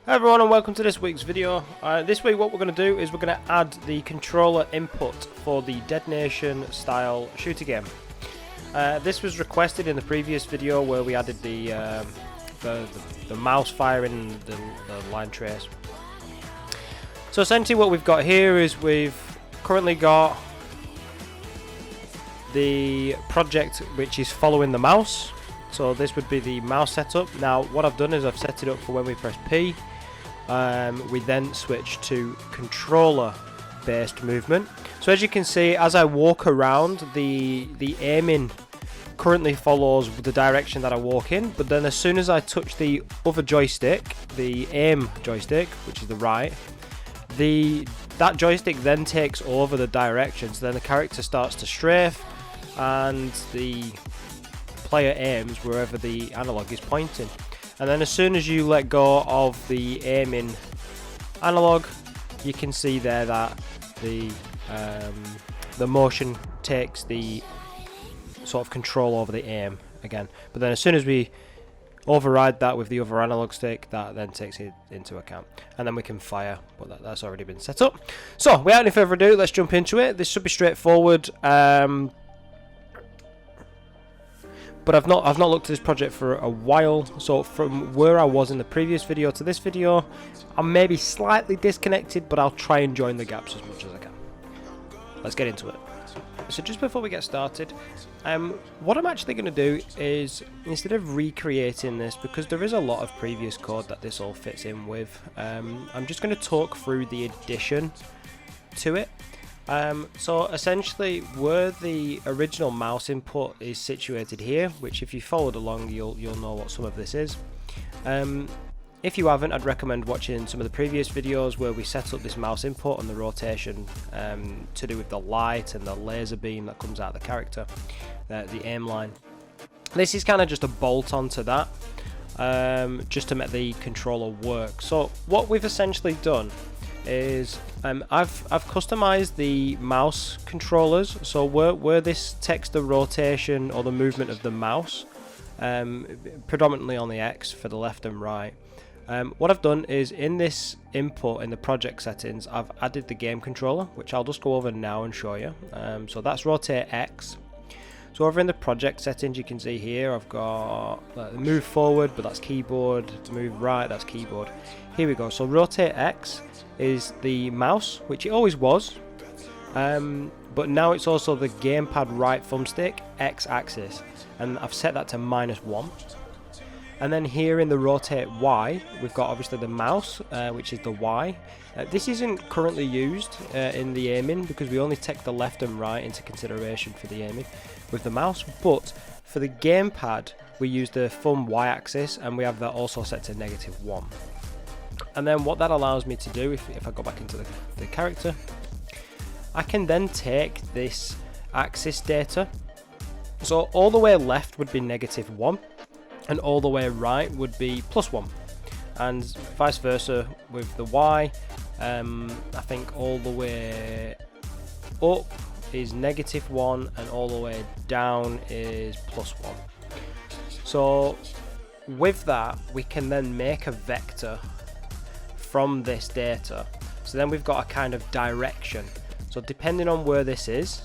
Hi everyone and welcome to this week's video. This week what we're going to do is we're going to add the controller input for the Dead Nation style shooter game. This was requested in the previous video where we added the mouse firing the line trace. So essentially what we've got here is we've currently got the project which is following the mouse. So this would be the mouse setup. Now what I've done is I've set it up for when we press P. We then switch to controller based movement. So as you can see, as I walk around, the aiming currently follows the direction that I walk in, but then as soon as I touch the other joystick, the aim joystick, which is the right, that joystick then takes over the direction. So then the character starts to strafe and the player aims wherever the analog is pointing. And then as soon as you let go of the aiming analog, you can see there that the motion takes the sort of control over the aim again. But then as soon as we override that with the other analog stick, that then takes it into account. And then we can fire, but that's already been set up. So without any further ado, let's jump into it. This should be straightforward. But I've not looked at this project for a while, so from where I was in the previous video to this video, I'm maybe slightly disconnected, but I'll try and join the gaps as much as I can. Let's get into it. So just before we get started, what I'm actually going to do is, instead of recreating this, because there is a lot of previous code that this all fits in with, I'm just going to talk through the addition to it. So essentially where the original mouse input is situated here, which if you followed along you'll know what some of this is. If you haven't, I'd recommend watching some of the previous videos where we set up this mouse input and the rotation to do with the light and the laser beam that comes out of the character, the aim line. This is kind of just a bolt onto that, just to make the controller work. So what we've essentially done is I've customized the mouse controllers, so where this takes the rotation or the movement of the mouse, predominantly on the X for the left and right. What I've done is in this input in the project settings, I've added the game controller, which I'll just go over now and show you. So that's rotate X. So over in the project settings, you can see here I've got move forward, but that's keyboard, move right, that's keyboard. Here we go. So rotate X is the mouse, which it always was, but now it's also the gamepad right thumbstick X axis, and I've set that to -1. And then here in the rotate Y, we've got obviously the mouse, which is the Y. This isn't currently used in the aiming because we only take the left and right into consideration for the aiming with the mouse, but for the gamepad we use the thumb Y axis, and we have that also set to -1. And then what that allows me to do, if I go back into the character, I can then take this axis data. So all the way left would be -1 and all the way right would be +1, and vice versa with the Y. I think all the way up is -1 and all the way down is +1. So with that we can then make a vector from this data. So then we've got a kind of direction. So depending on where this is,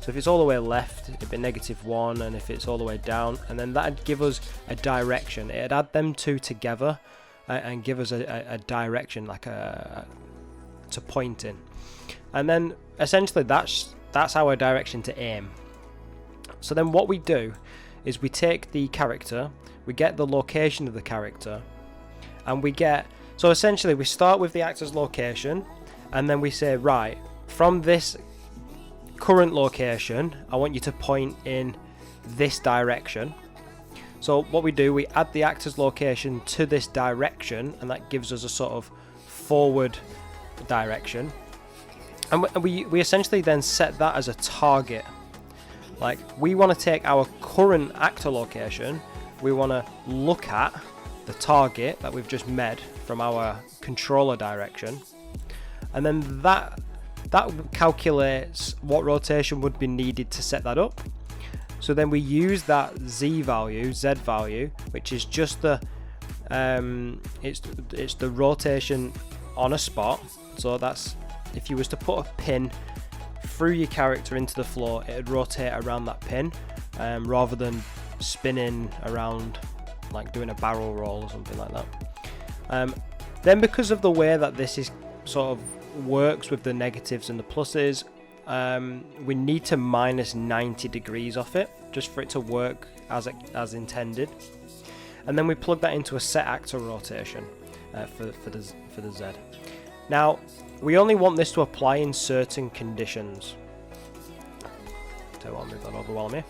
so if it's all the way left, it'd be -1, and if it's all the way down, and then that'd give us a direction. It'd add them two together and give us a direction, like to point in. And then essentially that's our direction to aim. So then what we do is we take the character, we get the location of the character, and we get, so essentially we start with the actor's location, and then we say, right, from this current location I want you to point in this direction. So what we do, we add the actor's location to this direction, and that gives us a sort of forward direction, and we essentially then set that as a target. Like, we want to take our current actor location, we want to look at the target that we've just made from our controller direction, and then that calculates what rotation would be needed to set that up. So then we use that Z value, which is just the it's the rotation on a spot. So that's, if you was to put a pin through your character into the floor, it would rotate around that pin, rather than spinning around like doing a barrel roll or something like that. Then because of the way that this is sort of works with the negatives and the pluses, we need to minus 90 degrees off it just for it to work as intended, and then we plug that into a set actor rotation for the Z. Now we only want this to apply in certain conditions. So I'll move that over while I'm here.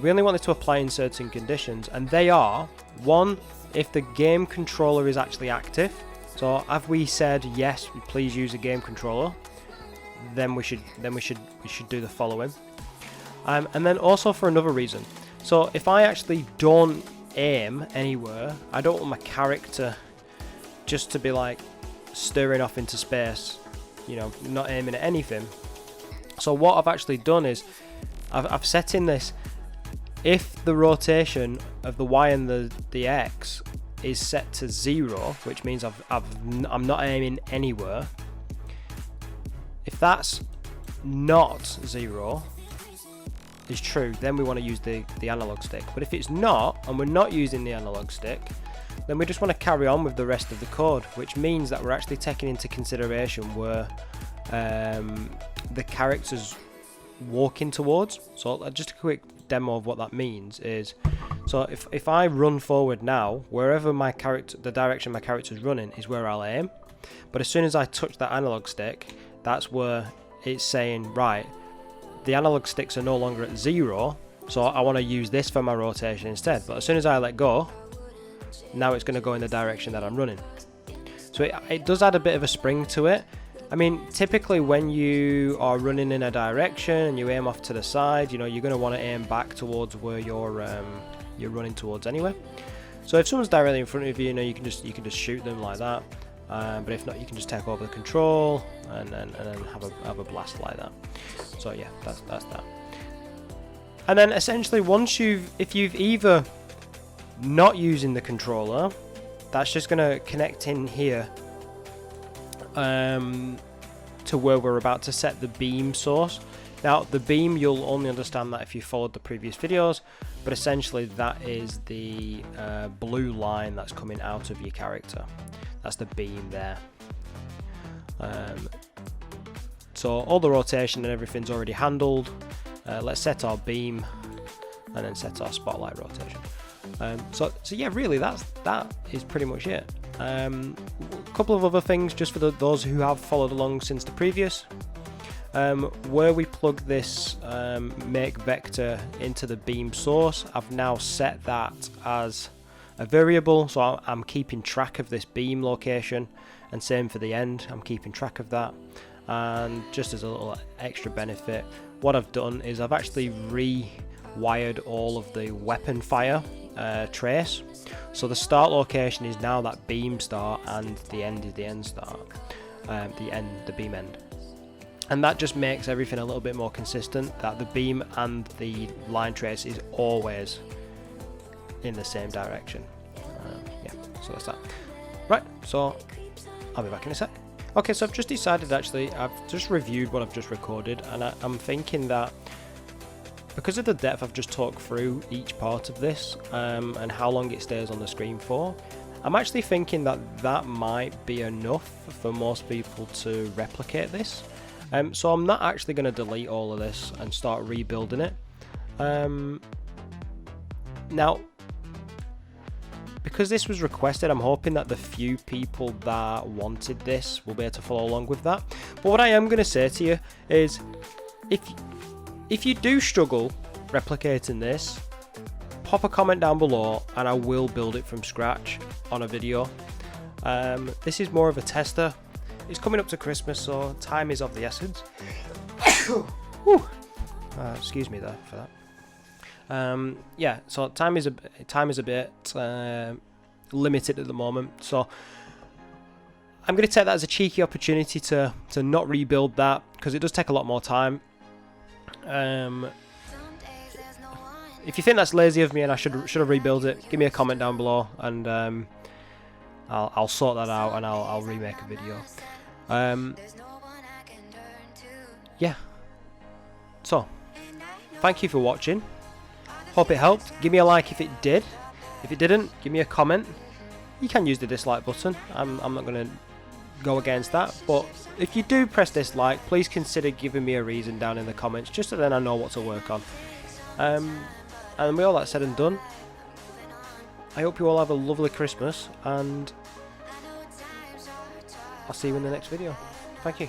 We only want it to apply in certain conditions, and they are: one, if the game controller is actually active. So have we said yes, please use a game controller, then we should do the following. And then also for another reason. So if I actually don't aim anywhere, I don't want my character just to be like stirring off into space, you know, not aiming at anything. So what I've actually done is I've set in this: if the rotation of the Y and the X is set to 0, which means I'm not aiming anywhere. If that's not 0 is true, then we want to use the analog stick. But if it's not, and we're not using the analog stick, then we just want to carry on with the rest of the code, which means that we're actually taking into consideration where the character's walking towards. So just a quick demo of what that means is, so if I run forward now, wherever my character, the direction my character's running is where I'll aim. But as soon as I touch that analog stick, that's where it's saying, right, the analog sticks are no longer at 0, so I want to use this for my rotation instead. But as soon as I let go, now it's going to go in the direction that I'm running. So it does add a bit of a spring to it. I mean, typically when you are running in a direction and you aim off to the side, you know, you're going to want to aim back towards where you're running towards anyway. So if someone's directly in front of you, you know, you can just shoot them like that. But if not, you can just take over the control and then have a blast like that. So yeah, that's that. And then essentially, if you've either not using the controller, that's just going to connect in here to where we're about to set the beam source. Now the beam, you'll only understand that if you followed the previous videos, but essentially that is the blue line that's coming out of your character. That's the beam there. So all the rotation and everything's already handled. Let's set our beam and then set our spotlight rotation. So yeah, really that is pretty much it. A couple of other things just for those who have followed along since the previous. Where we plug this make vector into the beam source, I've now set that as a variable, so I'm keeping track of this beam location, and same for the end, I'm keeping track of that. And just as a little extra benefit, what I've done is I've actually rewired all of the weapon fire trace, so the start location is now that beam start and the end is the end start, the beam end. And that just makes everything a little bit more consistent, that the beam and the line trace is always in the same direction. Yeah, so that's that. Right, so I'll be back in a sec. Okay, so I've just decided, actually, I've just reviewed what I've just recorded, and I'm thinking that because of the depth I've just talked through each part of this, and how long it stays on the screen for, I'm actually thinking that that might be enough for most people to replicate this. So I'm not actually going to delete all of this and start rebuilding it. Now, because this was requested, I'm hoping that the few people that wanted this will be able to follow along with that. But what I am going to say to you is, if you do struggle replicating this, pop a comment down below and I will build it from scratch on a video. This is more of a tester. It's coming up to Christmas, so time is of the essence. Excuse me there for that. Yeah, so time is a bit limited at the moment, so I'm going to take that as a cheeky opportunity to not rebuild that, because it does take a lot more time. If you think that's lazy of me and I should have rebuilt it, give me a comment down below, and I'll sort that out and I'll remake a video. Yeah. So, thank you for watching. Hope it helped. Give me a like if it did. If it didn't, give me a comment. You can use the dislike button. I'm not going to go against that. But if you do press dislike, please consider giving me a reason down in the comments, just so then I know what to work on. And with all that said and done, I hope you all have a lovely Christmas, and I'll see you in the next video. Thank you.